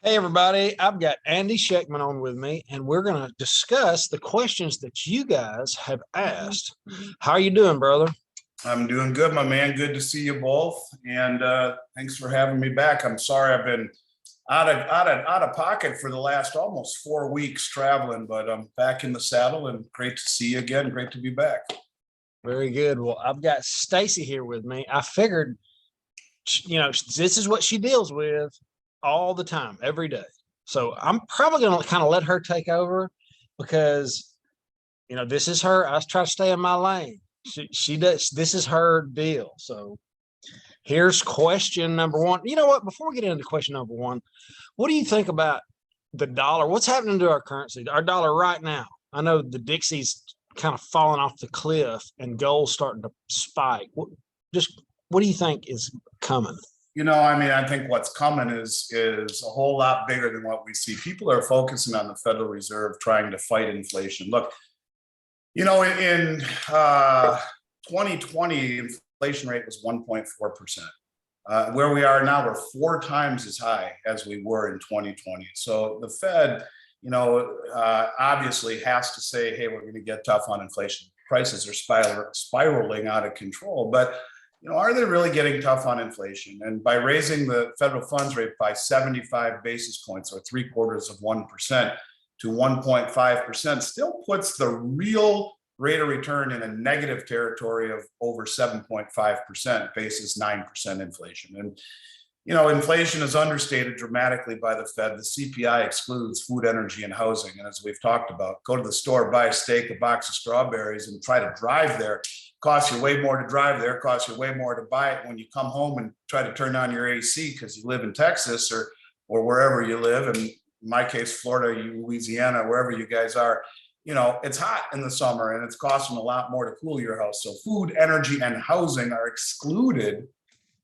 Hey everybody, I've got Andy Schectman on with me, and we're going to discuss the questions that you guys have asked. How are you doing, brother? I'm doing good, my man. Good to see you both, and thanks for having me back. I'm sorry I've been out of pocket for the last almost 4 weeks traveling, but I'm back in the saddle, and great to see you again. Great to be back. Very good. Well, I've got Stacy here with me. I figured, this is what she deals with all the time, every day. So I'm probably going to kind of let her take over because, this is her. I try to stay in my lane. She does. This is her deal. So here's question number one. You know what? Before we get into question number one, what do you think about the dollar? What's happening to our currency, our dollar right now? I know the Dixie's kind of falling off the cliff and gold's starting to spike. What do you think is coming? I think what's coming is a whole lot bigger than what we see. People are focusing on the Federal Reserve trying to fight inflation. Look, in 2020, inflation rate was 1.4%. Where we are now, we're 4 times as high as we were in 2020. So the Fed, obviously has to say, hey, we're going to get tough on inflation. Prices are spiraling out of control. But, are they really getting tough on inflation? And by raising the federal funds rate by 75 basis points, or 0.75% to 1.5%, still puts the real rate of return in a negative territory of over 7.5% basis 9% inflation. And inflation is understated dramatically by the Fed. The CPI excludes food, energy, and housing. And as we've talked about, go to the store, buy a steak, a box of strawberries, and try to drive there. Costs you way more to drive there, costs you way more to buy it. When you come home and try to turn on your AC because you live in Texas or wherever you live, and in my case, Florida, Louisiana, wherever you guys are, it's hot in the summer and it's costing a lot more to cool your house. So food, energy, and housing are excluded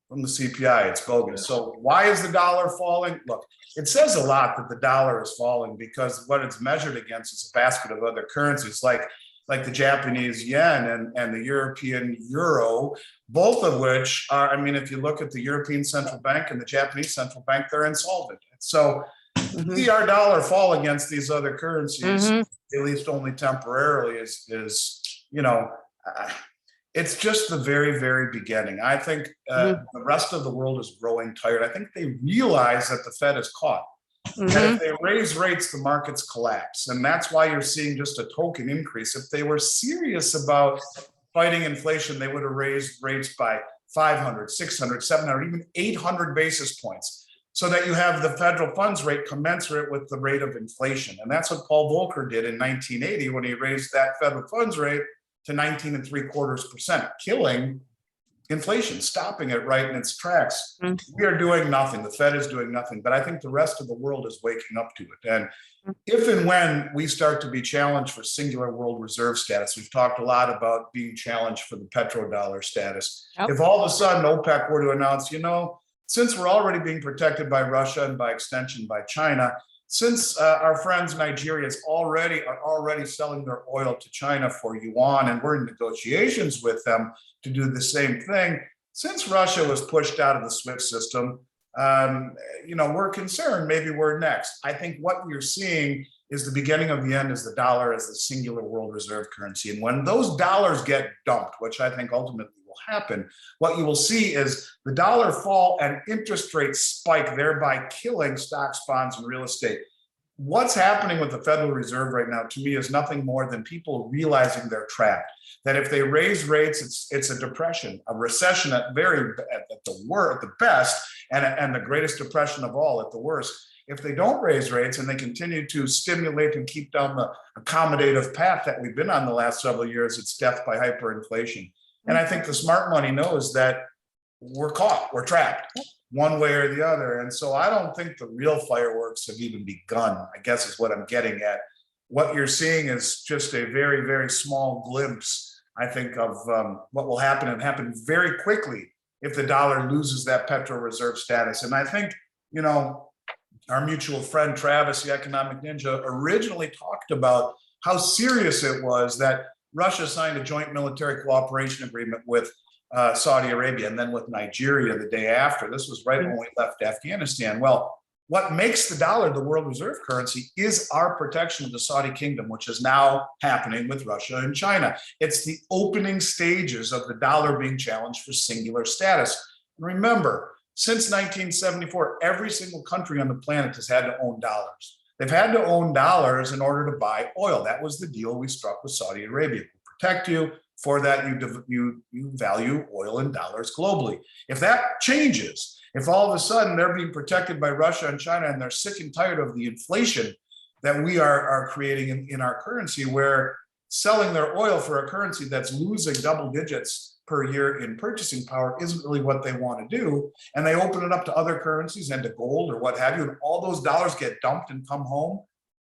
from the CPI. It's bogus. So why is the dollar falling? Look, it says a lot that the dollar is falling because what it's measured against is a basket of other currencies like the Japanese yen and the European euro, both of which are, if you look at the European Central Bank and the Japanese Central Bank, they're insolvent. So see our dollar fall against these other currencies, at least only temporarily, it's just the very, very beginning. I think the rest of the world is growing tired. I think they realize that the Fed is caught. And if they raise rates, the markets collapse. And that's why you're seeing just a token increase. If they were serious about fighting inflation, they would have raised rates by 500, 600, 700, even 800 basis points, so that you have the federal funds rate commensurate with the rate of inflation. And that's what Paul Volcker did in 1980 when he raised that federal funds rate to 19.75%, killing inflation, stopping it right in its tracks. We are doing nothing. The Fed is doing nothing, but I think the rest of the world is waking up to it. And if and when we start to be challenged for singular world reserve status, we've talked a lot about being challenged for the petrodollar status. If all of a sudden OPEC were to announce, since we're already being protected by Russia and by extension by China, since our friends Nigeria are already selling their oil to China for yuan, and we're in negotiations with them to do the same thing, since Russia was pushed out of the SWIFT system, we're concerned maybe we're next. I think what you're seeing is the beginning of the end is the dollar as the singular world reserve currency. And when those dollars get dumped, which I think ultimately will happen, what you will see is the dollar fall and interest rates spike, thereby killing stocks, bonds, and real estate. What's happening with the Federal Reserve right now, to me, is nothing more than people realizing they're trapped. That if they raise rates, it's a depression, a recession at the best, and the greatest depression of all at the worst. If they don't raise rates and they continue to stimulate and keep down the accommodative path that we've been on the last several years, it's death by hyperinflation. And I think the smart money knows that we're caught, we're trapped one way or the other. And so I don't think the real fireworks have even begun, I guess is what I'm getting at. What you're seeing is just a very, very small glimpse, I think, of what will happen, and happen very quickly if the dollar loses that petro reserve status. And I think, our mutual friend, Travis, the economic ninja, originally talked about how serious it was that Russia signed a joint military cooperation agreement with Saudi Arabia and then with Nigeria the day after. This was right when we left Afghanistan. Well, what makes the dollar the world reserve currency is our protection of the Saudi kingdom, which is now happening with Russia and China. It's the opening stages of the dollar being challenged for singular status. Remember, since 1974, every single country on the planet has had to own dollars. They've had to own dollars in order to buy oil. That was the deal we struck with Saudi Arabia. We'll protect you. For that, you value oil in dollars globally. If that changes, if all of a sudden they're being protected by Russia and China and they're sick and tired of the inflation that we are creating in our currency, where selling their oil for a currency that's losing double digits per year in purchasing power isn't really what they want to do, and they open it up to other currencies and to gold or what have you, and all those dollars get dumped and come home,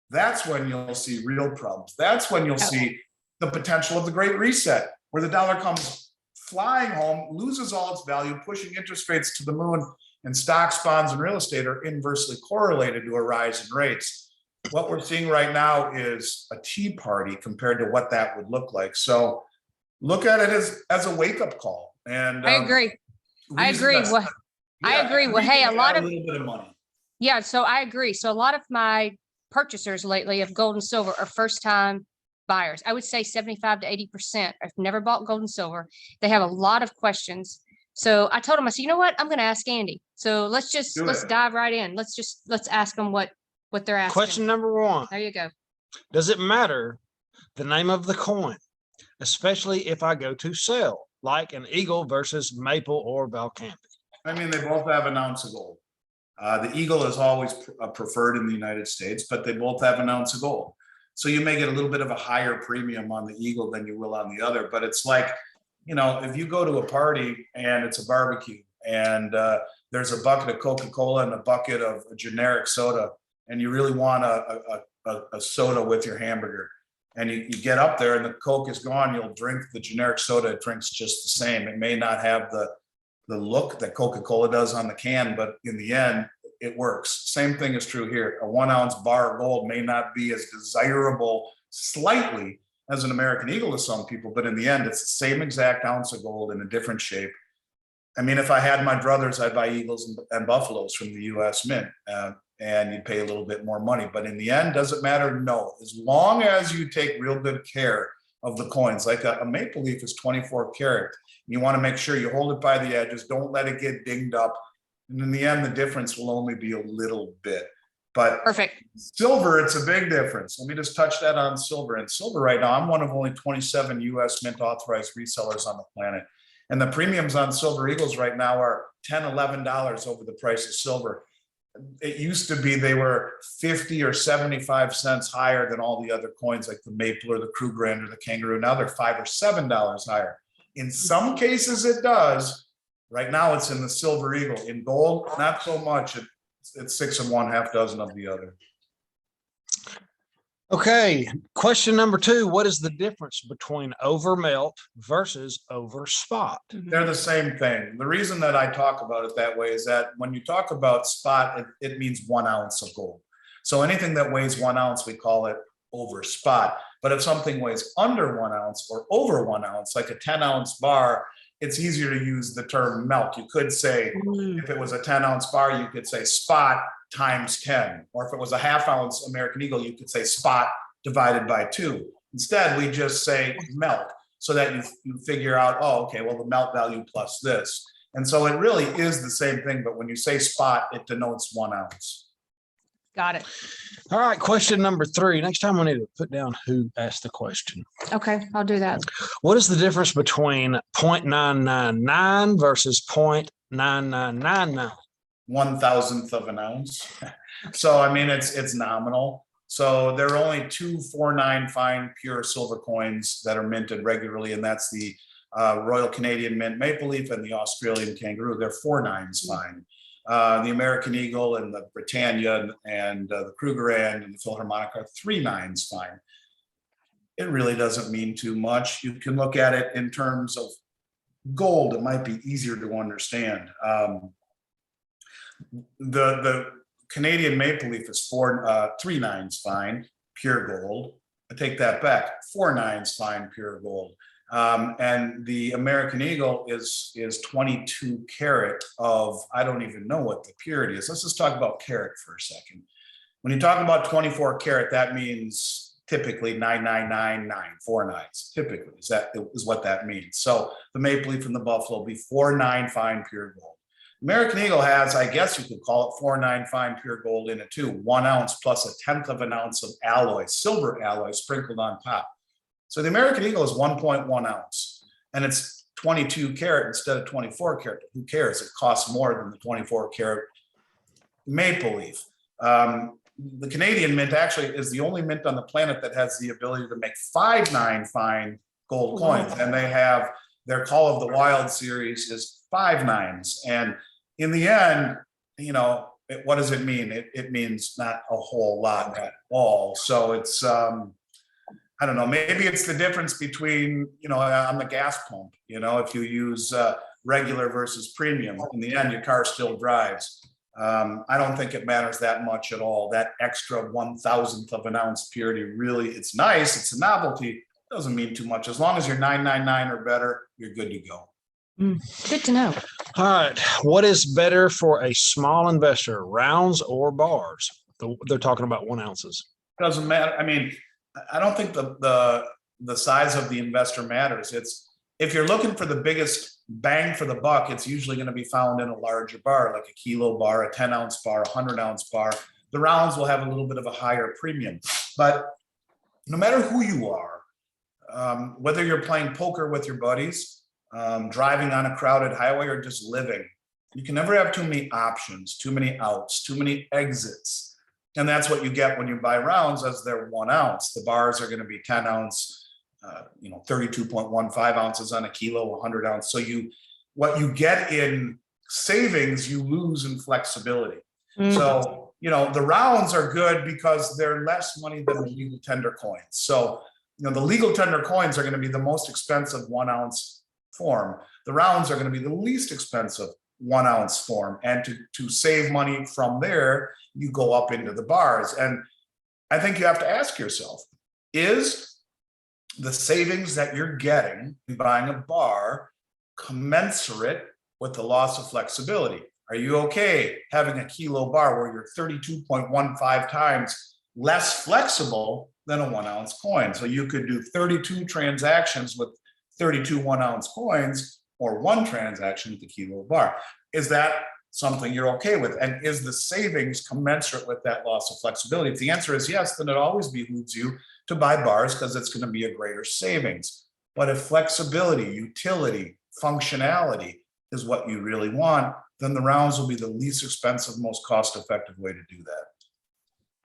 that's when you'll see real problems. That's when you'll see the potential of the Great Reset, where the dollar comes flying home, loses all its value, pushing interest rates to the moon, and stocks, bonds, and real estate are inversely correlated to a rise in rates. What we're seeing right now is a tea party compared to what that would look like. So look at it as a wake-up call. And I agree. I agree. Well, I agree. Well, hey, a little bit of money. Yeah, so I agree. So a lot of my purchasers lately of gold and silver are first-time buyers. I would say 75 to 80% have never bought gold and silver. They have a lot of questions. So I told them, I said, you know what? I'm going to ask Andy. So let's dive right in. Let's ask them what they're asking. Question number one. There you go. Does it matter the name of the coin, especially if I go to sell, like an eagle versus maple or Valcampi? I mean, they both have an ounce of gold. The eagle is always preferred in the United States, but they both have an ounce of gold. So you may get a little bit of a higher premium on the eagle than you will on the other. But it's like, you know, if you go to a party and it's a barbecue and there's a bucket of Coca-Cola and a bucket of a generic soda, and you really want a soda with your hamburger, and you get up there and the Coke is gone, you'll drink the generic soda. It drinks just the same. It may not have the look that Coca-Cola does on the can, but in the end, it works. Same thing is true here. A 1 ounce bar of gold may not be as desirable slightly as an American Eagle to some people, but in the end, it's the same exact ounce of gold in a different shape. I mean, if I had my druthers, I'd buy Eagles and Buffaloes from the US Mint, and you'd pay a little bit more money. But in the end, does it matter? No. As long as you take real good care of the coins, like a maple leaf is 24 karat. You want to make sure you hold it by the edges. Don't let it get dinged up. And in the end, the difference will only be a little bit. But perfect. Silver, it's a big difference. Let me just touch that on silver. And silver right now, I'm one of only 27 US Mint authorized resellers on the planet. And the premiums on silver eagles right now are $10, $11 over the price of silver. It used to be they were 50 or 75 cents higher than all the other coins, like the maple or the Krugerrand or the kangaroo. Now they're $5 or $7 higher. In some cases it does. Right now it's in the silver eagle. In gold, not so much. It's 6 of one, half dozen of the other. Okay, question number two. What is the difference between over melt versus over spot? They're the same thing. The reason that I talk about it that way is that when you talk about spot, it means 1 ounce of gold. So anything that weighs 1 ounce, we call it over spot. But if something weighs under 1 ounce or over 1 ounce, like a 10-ounce bar, it's easier to use the term melt. You could say, if it was a 10-ounce bar, you could say spot times 10. Or if it was a half-ounce American Eagle, you could say spot divided by 2. Instead, we just say melt, so that you figure out, oh, okay, well, the melt value plus this. And so it really is the same thing, but when you say spot, it denotes 1 ounce. Got it. All right, question number three. Next time we need to put down who asked the question. Okay, I'll do that. What is the difference between 0.999 versus 0.9999? 1,000th of an ounce. So, I mean, it's nominal. So there are only 2 4.9 fine pure silver coins that are minted regularly, and that's the Royal Canadian Mint Maple Leaf and the Australian Kangaroo. They're 4.9s fine. The American Eagle and the Britannia and the Krugerrand and the Philharmonic are 3.9s fine. It really doesn't mean too much. You can look at it in terms of gold. It might be easier to understand. The Canadian Maple Leaf is 3.9s fine, pure gold. I take that back, 4.9s fine, pure gold. And the American Eagle is 22 karat of, I don't even know what the purity is. Let's just talk about carat for a second. When you talk about 24 karat, that means typically 99949, typically is what that means. So the maple leaf and the buffalo will be 49 fine pure gold. American Eagle has, I guess you could call it 49 fine pure gold in it too, 1 ounce plus 1/10 of an ounce of alloy, silver alloy sprinkled on top. So the American Eagle is 1.1 ounce and it's 22 karat instead of 24 karat. Who cares? It costs more than the 24 karat maple leaf. The Canadian mint actually is the only mint on the planet that has the ability to make 5/9 fine gold coins. And they have their Call of the Wild series is 5/9s. And in the end, you know, what does it mean? It means not a whole lot at all. So it's, I don't know, maybe it's the difference between, you know, on the gas pump, you know, if you use regular versus premium, in the end, your car still drives. I don't think it matters that much at all. That extra 1/1000th of an ounce purity, really, it's nice. It's a novelty. Doesn't mean too much. As long as you're 999 or better, you're good to go. Good to know. All right. What is better for a small investor, rounds or bars? They're talking about 1 ounces. Doesn't matter. I mean, I don't think the size of the investor matters. It's if you're looking for the biggest bang for the buck, it's usually going to be found in a larger bar, like a kilo bar, a 10-ounce bar, a 100-ounce bar. The rounds will have a little bit of a higher premium. But no matter who you are, whether you're playing poker with your buddies, driving on a crowded highway, or just living, you can never have too many options, too many outs, too many exits. And that's what you get when you buy rounds, as they're 1 ounce. The bars are going to be 10 ounce, 32.15 ounces on a kilo, 100 ounce. So what you get in savings, you lose in flexibility. So, you know, the rounds are good because they're less money than the legal tender coins. So, you know, the legal tender coins are going to be the most expensive 1 ounce form. The rounds are going to be the least expensive 1 ounce form. And to save money from there, you go up into the bars. And I think you have to ask yourself, is the savings that you're getting in buying a bar commensurate with the loss of flexibility? Are you okay having a kilo bar where you're 32.15 times less flexible than a 1 ounce coin? So you could do 32 transactions with 32 1 ounce coins, or 1 transaction with the kilo bar. Is that something you're okay with? And is the savings commensurate with that loss of flexibility? If the answer is yes, then it always behooves you to buy bars because it's going to be a greater savings. But if flexibility, utility, functionality is what you really want, then the rounds will be the least expensive, most cost-effective way to do that.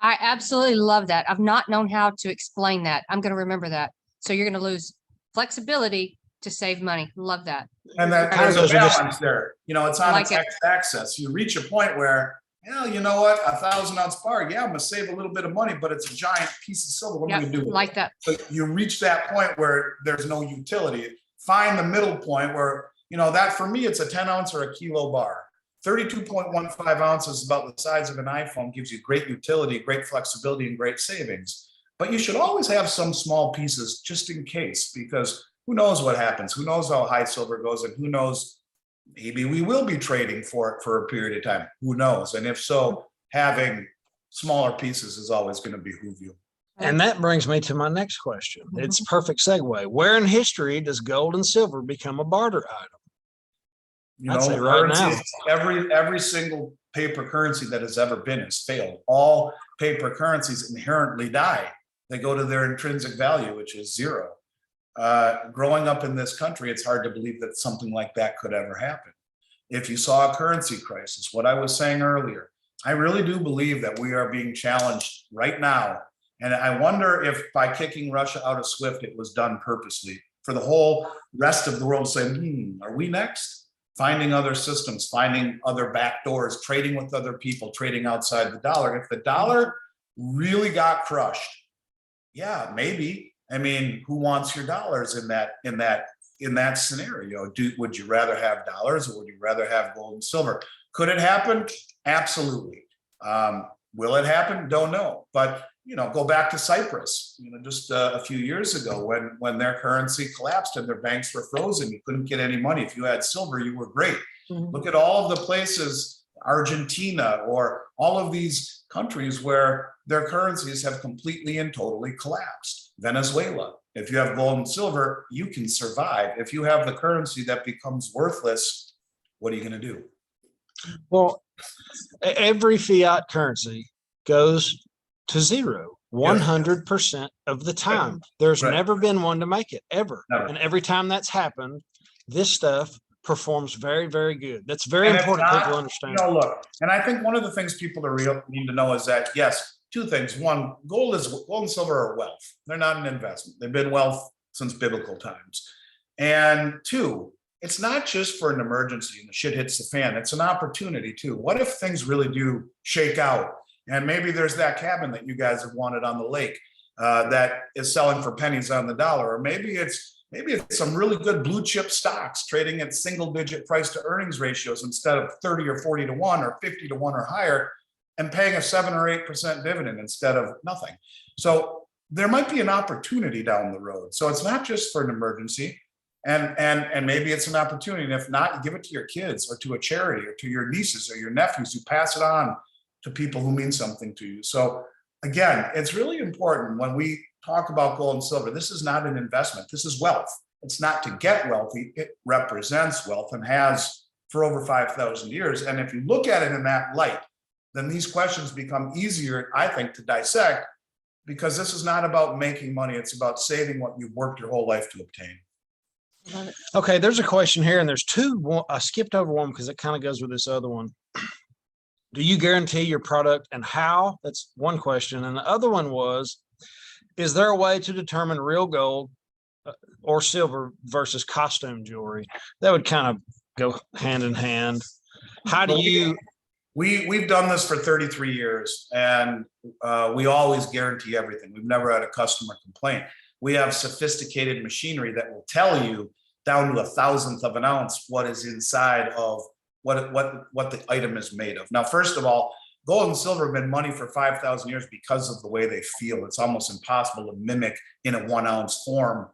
I absolutely love that. I've not known how to explain that. I'm going to remember that. So you're going to lose flexibility to save money. Love that. And that there's a balance there. You know, it's on its x-axis. You reach a point where, well, you know what, 1,000 ounce bar, yeah, I'm gonna save a little bit of money, but it's a giant piece of silver. What am I gonna do with like it? that. So you reach that point where there's no utility. Find the middle point where, you know, that for me, it's a 10 ounce or a kilo bar. 32.15 ounces, about the size of an iPhone, gives you great utility, great flexibility, and great savings. But you should always have some small pieces just in case, because who knows what happens? Who knows how high silver goes, and who knows, maybe we will be trading for it for a period of time. Who knows? And if so, having smaller pieces is always going to behoove you. And that brings me to my next question. It's a perfect segue. Where in history does gold and silver become a barter item? You I'd know, say right now. every single paper currency that has ever been has failed. All paper currencies inherently die. They go to their intrinsic value, which is zero. Growing up in this country, it's hard to believe that something like that could ever happen. If you saw a currency crisis, what I was saying earlier, I really do believe that we are being challenged right now. And I wonder if by kicking Russia out of SWIFT, it was done purposely for the whole rest of the world saying, are we next? Finding other systems, finding other back doors, trading with other people, trading outside the dollar. If the dollar really got crushed, yeah, maybe. I mean, who wants your dollars in that scenario? Would you rather have dollars, or would you rather have gold and silver? Could it happen? Absolutely. Will it happen? Don't know. But go back to Cyprus, just a few years ago when their currency collapsed and their banks were frozen. You couldn't get any money. If you had silver, you were great. Look at all of the places, Argentina, or all of these countries where their currencies have completely and totally collapsed. Venezuela, if you have gold and silver, you can survive. If you have the currency that becomes worthless, what are you going to do? Well, every fiat currency goes to zero 100% of the time. There's never been one to make it, ever. Never. And every time that's happened, this stuff performs very, very good. That's very important. People understand. Look, and I think one of the things people need to know is that, yes, two things. One, gold and silver are wealth. They're not an investment. They've been wealth since biblical times. And two, it's not just for an emergency and the shit hits the fan. It's an opportunity too. What if things really do shake out? And maybe there's that cabin that you guys have wanted on the lake that is selling for pennies on the dollar, or maybe it's some really good blue chip stocks trading at single digit price to earnings ratios instead of 30 or 40 to 1 or 50 to 1 or higher, and paying a 7 or 8% dividend instead of nothing. So there might be an opportunity down the road. So it's not just for an emergency, and maybe it's an opportunity. And if not, you give it to your kids or to a charity or to your nieces or your nephews. You pass it on to people who mean something to you. So again, it's really important when we talk about gold and silver. This is not an investment. This is wealth. It's not to get wealthy. It represents wealth and has for over 5,000 years. And if you look at it in that light, then these questions become easier, I think, to dissect, because this is not about making money. It's about saving what you've worked your whole life to obtain. Okay, there's a question here, and there's two. I skipped over one because it kind of goes with this other one. Do you guarantee your product, and how? That's one question. And the other one was, is there a way to determine real gold or silver versus costume jewelry? That would kind of go hand in hand. How do you? We've done this for 33 years, and we always guarantee everything. We've never had a customer complaint. We have sophisticated machinery that will tell you down to 1,000th of an ounce what is inside of what the item is made of. Now, first of all, gold and silver have been money for 5,000 years because of the way they feel. It's almost impossible to mimic in a 1 ounce form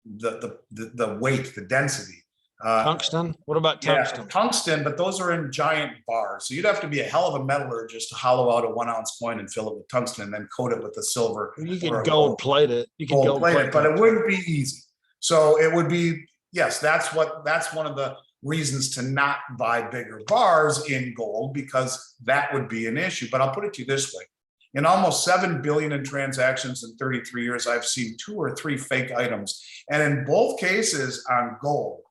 the weight, the density. Tungsten? What about tungsten? Yeah, tungsten, but those are in giant bars. So you'd have to be a hell of a metallurgist to hollow out a 1 ounce coin and fill it with tungsten and then coat it with the silver. You can gold plate it. You can gold plate it, but it wouldn't be easy. So it would be, yes, that's one of the reasons to not buy bigger bars in gold, because that would be an issue. But I'll put it to you this way. In almost 7 billion in transactions in 33 years, I've seen 2 or 3 fake items. And in both cases on gold,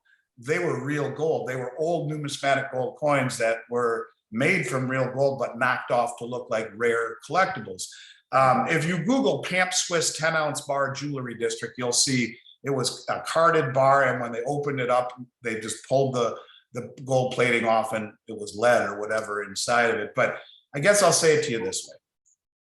they were real gold. They were old numismatic gold coins that were made from real gold, but knocked off to look like rare collectibles. If you Google Camp Swiss 10 ounce bar jewelry district, you'll see it was a carded bar. And when they opened it up, they just pulled the gold plating off and it was lead or whatever inside of it. But I guess I'll say it to you this way.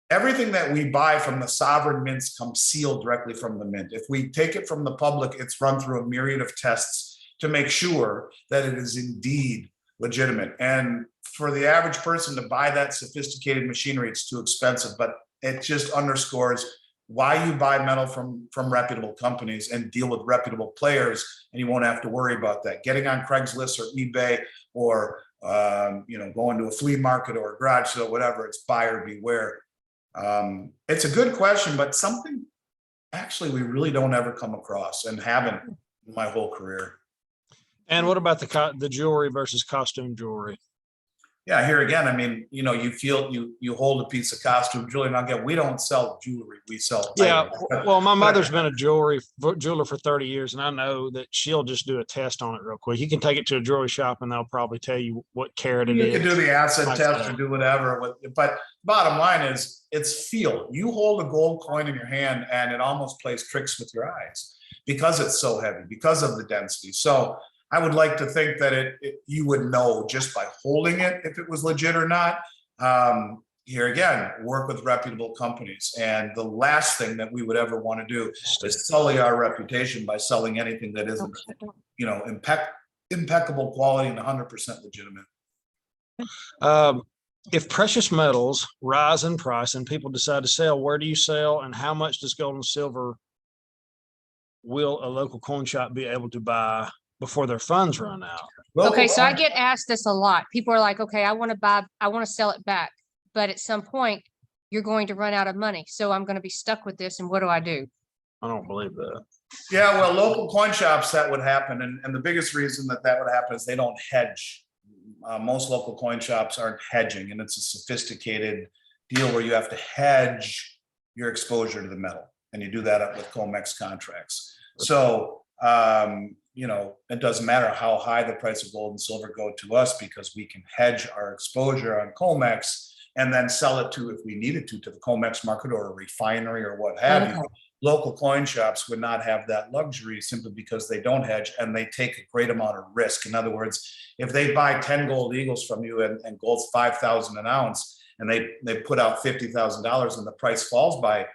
Everything that we buy from the sovereign mints comes sealed directly from the mint. If we take it from the public, it's run through a myriad of tests to make sure that it is indeed legitimate. And for the average person to buy that sophisticated machinery, it's too expensive, but it just underscores why you buy metal from reputable companies and deal with reputable players, and you won't have to worry about that. Getting on Craigslist or eBay or going to a flea market or a garage sale, whatever, it's buyer beware. It's a good question, but something actually we really don't ever come across and haven't in my whole career. And what about the jewelry versus costume jewelry? Yeah, here again, I mean, you feel you hold a piece of costume jewelry, and again, we don't sell jewelry, we sell items. Well, my mother's been a jeweler for 30 years, and I know that she'll just do a test on it real quick. You can take it to a jewelry shop, and they'll probably tell you what carat it is. You can do the acid test or do whatever, but bottom line is it's feel. You hold a gold coin in your hand, and it almost plays tricks with your eyes because it's so heavy, because of the density. So I would like to think that you would know just by holding it if it was legit or not. Here again, work with reputable companies. And the last thing that we would ever want to do is sully our reputation by selling anything that isn't, impeccable quality and 100% legitimate. if precious metals rise in price and people decide to sell, where do you sell, and how much does gold and silver will a local coin shop be able to buy before their funds run out? Okay, so I get asked this a lot. People are like, okay, I want to sell it back, but at some point you're going to run out of money. So I'm going to be stuck with this. And what do I do? I don't believe that. Yeah, well, local coin shops, that would happen. And the biggest reason that would happen is they don't hedge. Most local coin shops aren't hedging, and it's a sophisticated deal where you have to hedge your exposure to the metal. And you do that with COMEX contracts. So, it doesn't matter how high the price of gold and silver go to us, because we can hedge our exposure on COMEX and then sell it to, if we needed to the COMEX market or a refinery or what have you. Local coin shops would not have that luxury simply because they don't hedge, and they take a great amount of risk. In other words, if they buy 10 gold eagles from you and gold's 5,000 an ounce, and they put out $50,000 and the price falls by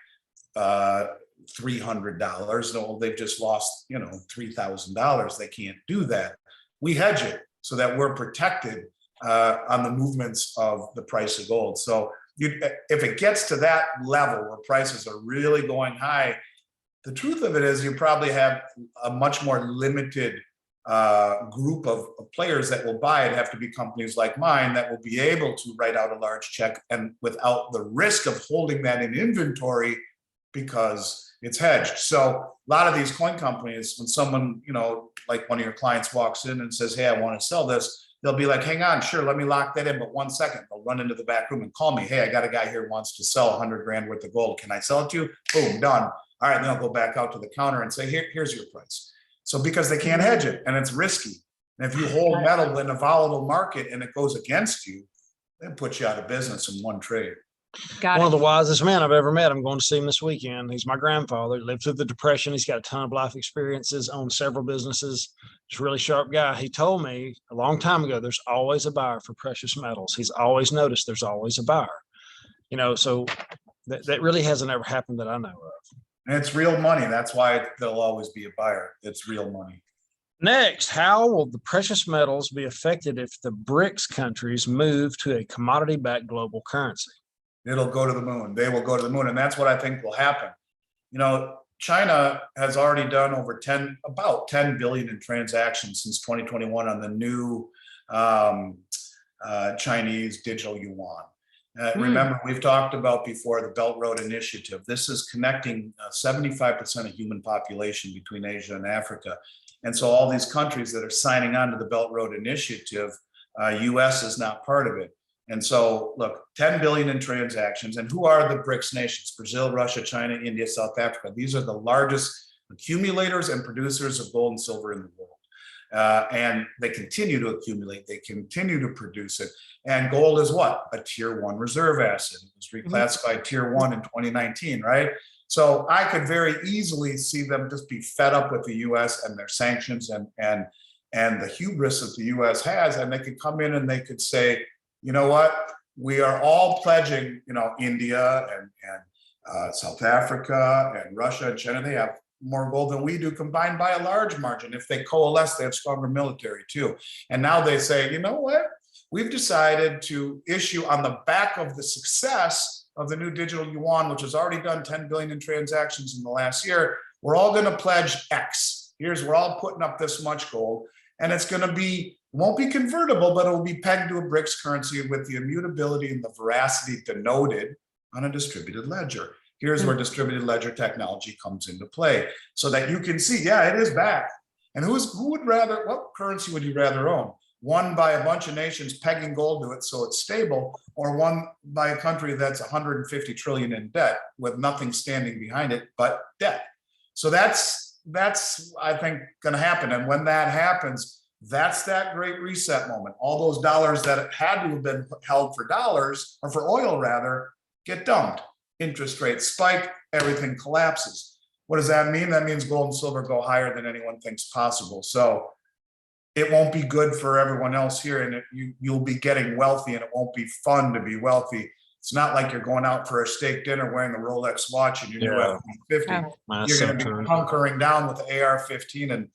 $300, no, they've just lost, $3,000. They can't do that. We hedge it so that we're protected on the movements of the price of gold. So if it gets to that level where prices are really going high, the truth of it is you probably have a much more limited group of players that will buy it. Have to be companies like mine that will be able to write out a large check and without the risk of holding that in inventory because it's hedged. So a lot of these coin companies, when someone, like one of your clients walks in and says, hey, I want to sell this, they'll be like, hang on, sure, let me lock that in, but 1 second. They'll run into the back room and call me. Hey, I got a guy here who wants to sell 100 grand worth of gold. Can I sell it to you? Boom, done. All right, then I'll go back out to the counter and say, here's your price. So because they can't hedge it and it's risky. And if you hold metal in a volatile market and it goes against you, they'll put you out of business in one trade. Got One it. of the wisest men I've ever met. I'm going to see him this weekend. He's my grandfather. Lived through the Depression. He's got a ton of life experiences, owned several businesses. He's a really sharp guy. He told me a long time ago, there's always a buyer for precious metals. He's always noticed there's always a buyer. So that really hasn't ever happened that I know of. And it's real money. That's why there'll always be a buyer. It's real money. Next, how will the precious metals be affected if the BRICS countries move to a commodity-backed global currency? It'll go to the moon. They will go to the moon. And that's what I think will happen. China has already done about 10 billion in transactions since 2021 on the new Chinese digital yuan. Remember, we've talked about before the Belt Road Initiative. This is connecting 75% of human population between Asia and Africa. And so all these countries that are signing on to the Belt Road Initiative, US is not part of it. And so, look, 10 billion in transactions. And who are the BRICS nations? Brazil, Russia, China, India, South Africa. These are the largest accumulators and producers of gold and silver in the world. And they continue to accumulate. They continue to produce it. And gold is what? A tier 1 reserve asset. It was reclassified tier 1 in 2019, right? So I could very easily see them just be fed up with the US and their sanctions and the hubris that the US has. And they could come in and they could say, you know what? We are all pledging, India and South Africa and Russia and China, they have more gold than we do combined by a large margin. If they coalesce, they have stronger military too. And now they say, you know what? We've decided to issue on the back of the success of the new digital yuan, which has already done 10 billion in transactions in the last year. We're all going to pledge X. We're all putting up this much gold. And it's going to be, won't be convertible, but it will be pegged to a BRICS currency with the immutability and the veracity denoted on a distributed ledger. Here's where distributed ledger technology comes into play so that you can see, yeah, it is back. And what currency would you rather own? One by a bunch of nations pegging gold to it so it's stable, or one by a country that's 150 trillion in debt with nothing standing behind it but debt. So that's I think going to happen. And when that happens, that's that great reset moment. All those dollars that had to have been held for dollars, or for oil rather, get dumped. Interest rates spike, everything collapses. What does that mean? That means gold and silver go higher than anyone thinks possible. So it won't be good for everyone else here, and you'll be getting wealthy, and it won't be fun to be wealthy. It's not like you're going out for a steak dinner wearing a Rolex watch and your new F-150. You're going to be hunkering down with the AR-15 and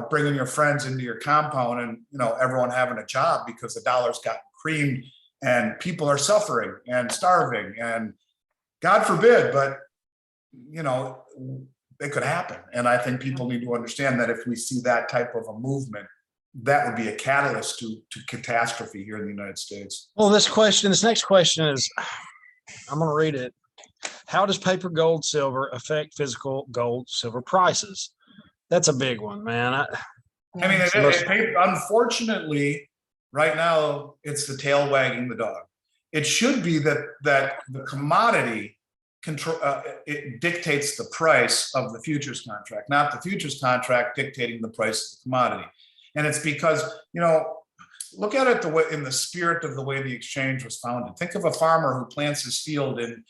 bringing your friends into your compound, and everyone having a job because the dollar's gotten creamed and people are suffering and starving, and God forbid, but you know, it could happen. And I think people need to understand that if we see that type of a movement, that would be a catalyst to catastrophe here in the United States. Well, this next question is, I'm going to read it. How does paper gold, silver affect physical gold, silver prices? That's a big one, man. I mean, unfortunately, right now, it's the tail wagging the dog. It should be that the commodity control it dictates the price of the futures contract, not the futures contract dictating the price of the commodity. And it's because, you know, look at it the way, in the spirit of the way the exchange was founded. Think of a farmer who plants his field in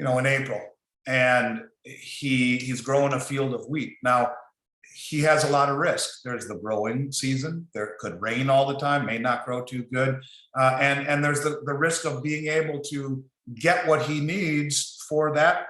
April, and he's growing a field of wheat. Now, he has a lot of risk. There's the growing season. There could rain all the time, may not grow too good. And there's the risk of being able to get what he needs for that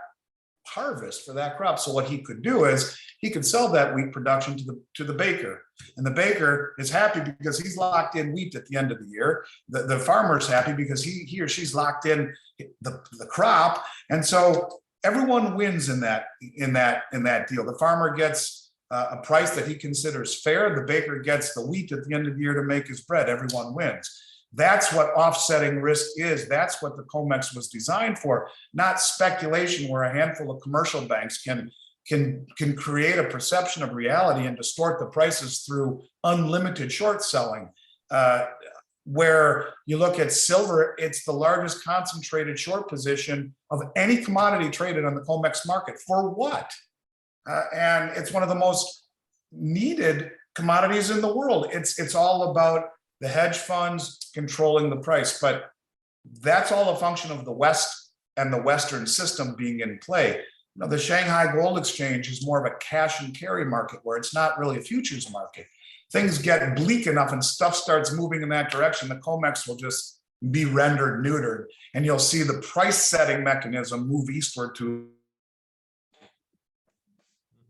harvest, for that crop. So what he could do is he could sell that wheat production to the baker. And the baker is happy because he's locked in wheat at the end of the year. The farmer's happy because he or she's locked in the crop. And so everyone wins in that deal. The farmer gets a price that he considers fair. The baker gets the wheat at the end of the year to make his bread. Everyone wins. That's what offsetting risk is. That's what the COMEX was designed for, not speculation where a handful of commercial banks can create a perception of reality and distort the prices through unlimited short selling. Where you look at silver, it's the largest concentrated short position of any commodity traded on the COMEX market. For what? And it's one of the most needed commodities in the world. It's all about the hedge funds controlling the price, but that's all a function of the West and the Western system being in play. Now, the Shanghai Gold Exchange is more of a cash and carry market where it's not really a futures market. Things get bleak enough and stuff starts moving in that direction, the COMEX will just be rendered neutered, and you'll see the price setting mechanism move eastward to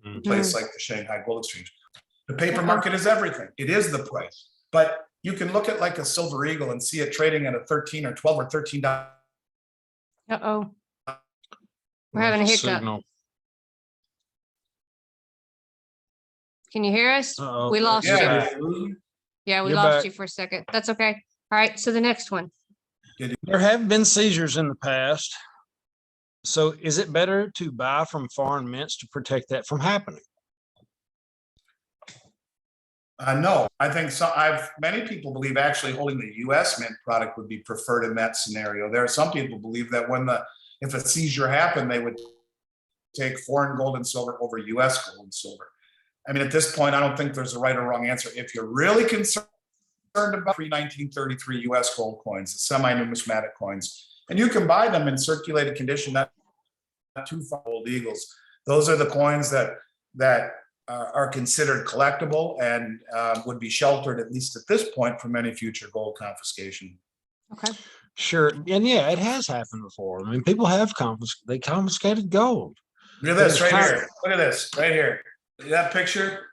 a place like the Shanghai Gold Exchange. The paper market is everything. It is the price. But you can look at like a Silver Eagle and see it trading at a 13 or 12 or $13. Uh-oh. We're having a hiccup. Signal. Can you hear us? Uh-oh. We lost you. Yeah, we You're lost back. you for a second. That's okay. All right. So the next one. There have been seizures in the past. So is it better to buy from foreign mints to protect that from happening? No, I think so. Many people believe actually holding the U.S. mint product would be preferred in that scenario. There are some people believe that if a seizure happened, they would take foreign gold and silver over U.S. gold and silver. I mean, at this point, I don't think there's a right or wrong answer. If you're really concerned about pre-1933 U.S. gold coins, the semi-numismatic coins, and you can buy them in circulated condition, not too far old eagles. Those are the coins that are considered collectible and would be sheltered, at least at this point, from any future gold confiscation. Okay. Sure. And yeah, it has happened before. I mean, people have confiscated gold. Look at this right here. Look at this right here. That picture,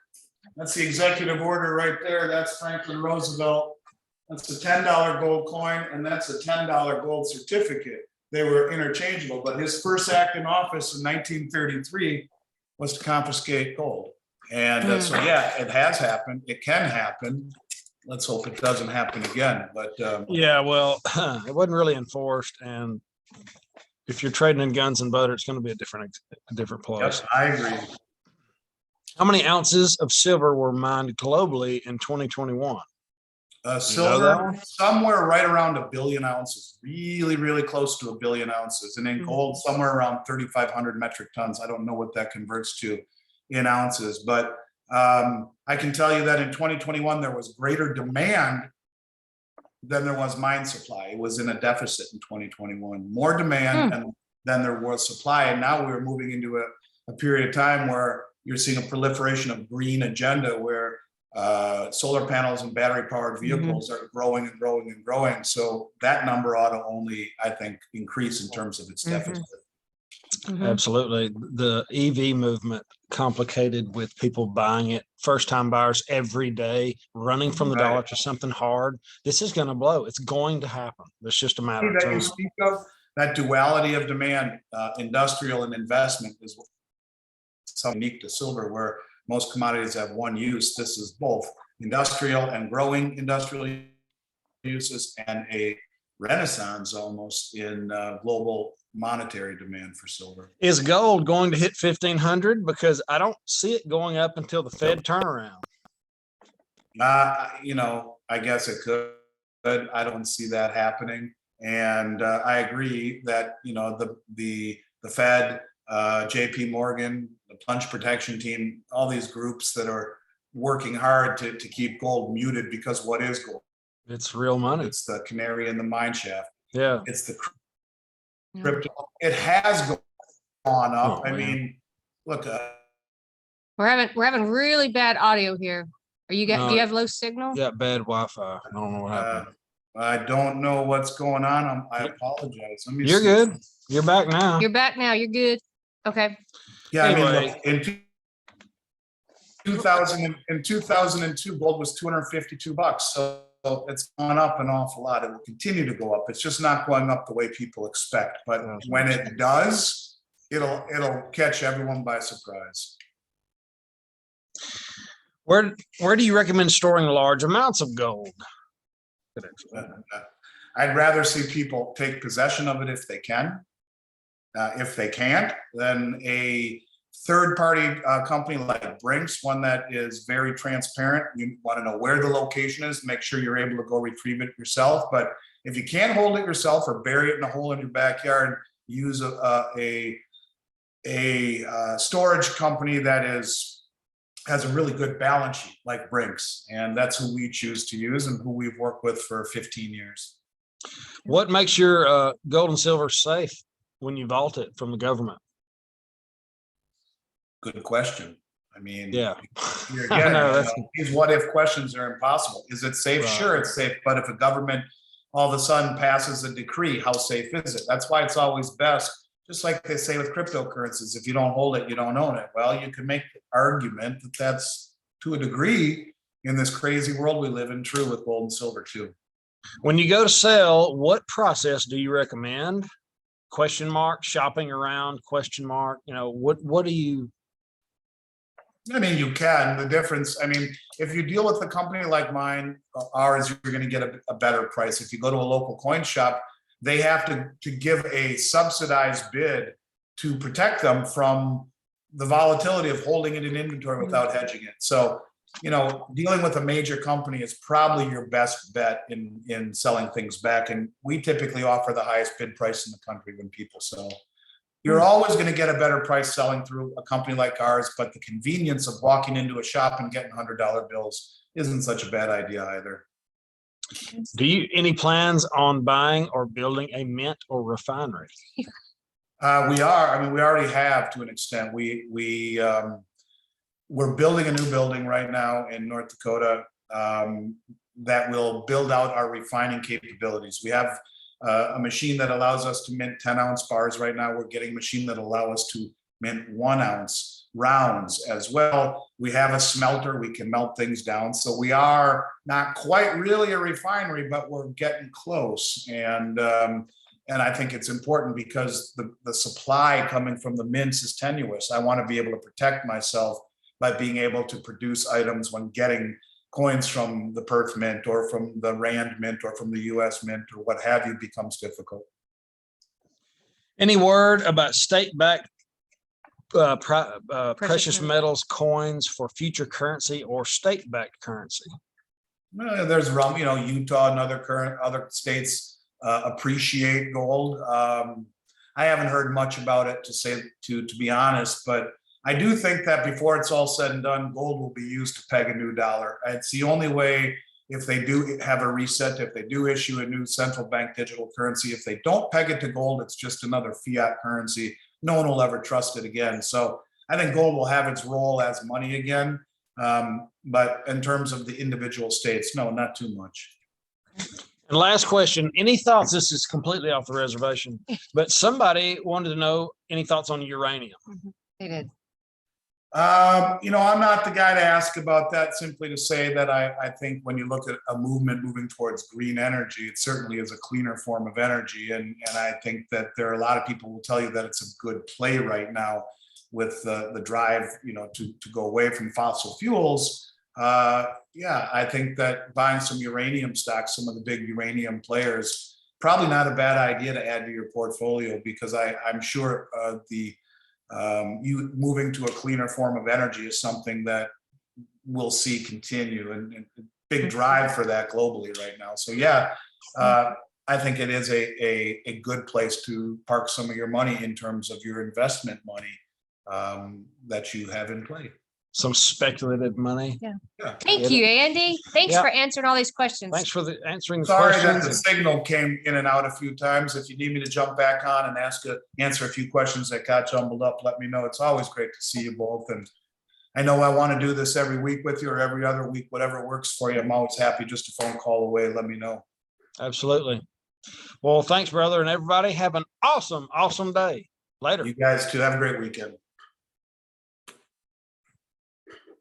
that's the executive order right there. That's Franklin Roosevelt. That's a $10 gold coin, and that's a $10 gold certificate. They were interchangeable, but his first act in office in 1933 was to confiscate gold. And so, yeah, it has happened. It can happen. Let's hope it doesn't happen again. But yeah, well, it wasn't really enforced. And if you're trading in guns and butter, it's going to be a different place. Yep, I agree. How many ounces of silver were mined globally in 2021? Silver, somewhere right around 1 billion ounces, really, really close to 1 billion ounces. And in gold, somewhere around 3,500 metric tons. I don't know what that converts to in ounces, but I can tell you that in 2021, there was greater demand than there was mine supply. It was in a deficit in 2021, more demand than there was supply. And now we're moving into a period of time where you're seeing a proliferation of green agenda where solar panels and battery powered vehicles are growing and growing and growing. So that number ought to only, I think, increase in terms of its deficit. Mhm. Absolutely. The EV movement complicated with people buying it, first time buyers every day, running from the Right. dollar to something hard. This is going to blow. It's going to happen. It's just a matter of That you time. speak of, that duality of demand, industrial and investment is something unique to silver, where most commodities have one use. This is both industrial and growing industrial uses, and a renaissance almost in global monetary demand for silver. Is gold going to hit 1,500? Because I don't see it going up until the Fed turnaround. I guess it could. I don't see that happening. And I agree that, the Fed, JP Morgan, the plunge protection team, all these groups that are working hard to keep gold muted, because what is gold? It's real money. It's the canary in the mine shaft. Yeah. It's the crypto. It has gone up. Oh, I man. mean, look, We're having really bad audio here. Do you No. have low signal? Got bad Wi-Fi. I don't know what happened. I don't know what's going on. I apologize. Let me You're see. good. You're back now. You're back now. You're good. Okay. Yeah, I mean, Anyway. look, in 2002, gold was $252. So it's gone up an awful lot. It will continue to go up. It's just not going up the way people expect. But when it does, it'll catch everyone by surprise. Where do you recommend storing large amounts of gold? I'd rather see people take possession of it if they can. If they can't, then a third-party company like Brinks, one that is very transparent. You want to know where the location is, make sure you're able to go retrieve it yourself. But if you can't hold it yourself or bury it in a hole in your backyard, use a storage company that has a really good balance sheet like Brinks, and that's who we choose to use and who we've worked with for 15 years. What makes your gold and silver safe when you vault it from the government? Good question. I mean, Yeah. here I again, know, these what if questions are impossible. Is it safe? Right. Sure, it's safe. But if a government all of a sudden passes a decree, how safe is it? That's why it's always best. Just like they say with cryptocurrencies, if you don't hold it, you don't own it. Well, you can make the argument that that's, to a degree, in this crazy world we live in, true with gold and silver too. When you go to sell, what process do you recommend? Question mark, shopping around, question mark, what do you? I mean, you can. The difference, I mean, if you deal with a company like mine, ours, you're going to get a better price. If you go to a local coin shop, they have to give a subsidized bid to protect them from the volatility of holding it in inventory without hedging it. So, dealing with a major company is probably your best bet in selling things back. And we typically offer the highest bid price in the country when people sell. You're always going to get a better price selling through a company like ours, but the convenience of walking into a shop and getting $100 bills isn't such a bad idea either. Do you any plans on buying or building a mint or refinery? We are. I mean, we already have to an extent. We're building a new building right now in North Dakota that will build out our refining capabilities. We have a machine that allows us to mint 10-ounce bars right now. We're getting a machine that allows us to mint 1-ounce rounds as well. We have a smelter, we can melt things down. So we are not quite really a refinery, but we're getting close. And I think it's important because the supply coming from the mints is tenuous. I want to be able to protect myself by being able to produce items when getting coins from the Perth Mint or from the Rand Mint or from the US Mint or what have you becomes difficult. Any word about state-backed precious metals coins for future currency or state-backed currency? There's Utah and other states appreciate gold. I haven't heard much about it to be honest, but I do think that before it's all said and done, gold will be used to peg a new dollar. It's the only way, if they do have a reset, if they do issue a new central bank digital currency, if they don't peg it to gold, it's just another fiat currency. No one will ever trust it again. So I think gold will have its role as money again. But in terms of the individual states, no, not too much. And last question, any thoughts? This is completely off the reservation, but somebody wanted to know any thoughts on uranium. They did. You know, I'm not the guy to ask about that, simply to say that I think when you look at a movement moving towards green energy, it certainly is a cleaner form of energy. And I think that there are a lot of people who will tell you that it's a good play right now with the drive, you know, to go away from fossil fuels. Yeah, I think that buying some uranium stocks, some of the big uranium players, probably not a bad idea to add to your portfolio, because I'm sure you moving to a cleaner form of energy is something that we'll see continue, and big drive for that globally right now. So yeah, I think it is a good place to park some of your money in terms of your investment money that you have in play. Some speculative money. Yeah. Yeah. Thank you, Andy. Thanks for answering all these questions. Thanks for answering the Sorry that questions. the signal came in and out a few times. If you need me to jump back on and answer a few questions that got jumbled up, let me know. It's always great to see you both. And I know I want to do this every week with you, or every other week, whatever works for you. I'm always happy. Just a phone call away. Let me know. Absolutely. Well, thanks, brother. And everybody have an awesome, awesome day. Later. You guys too. Have a great weekend.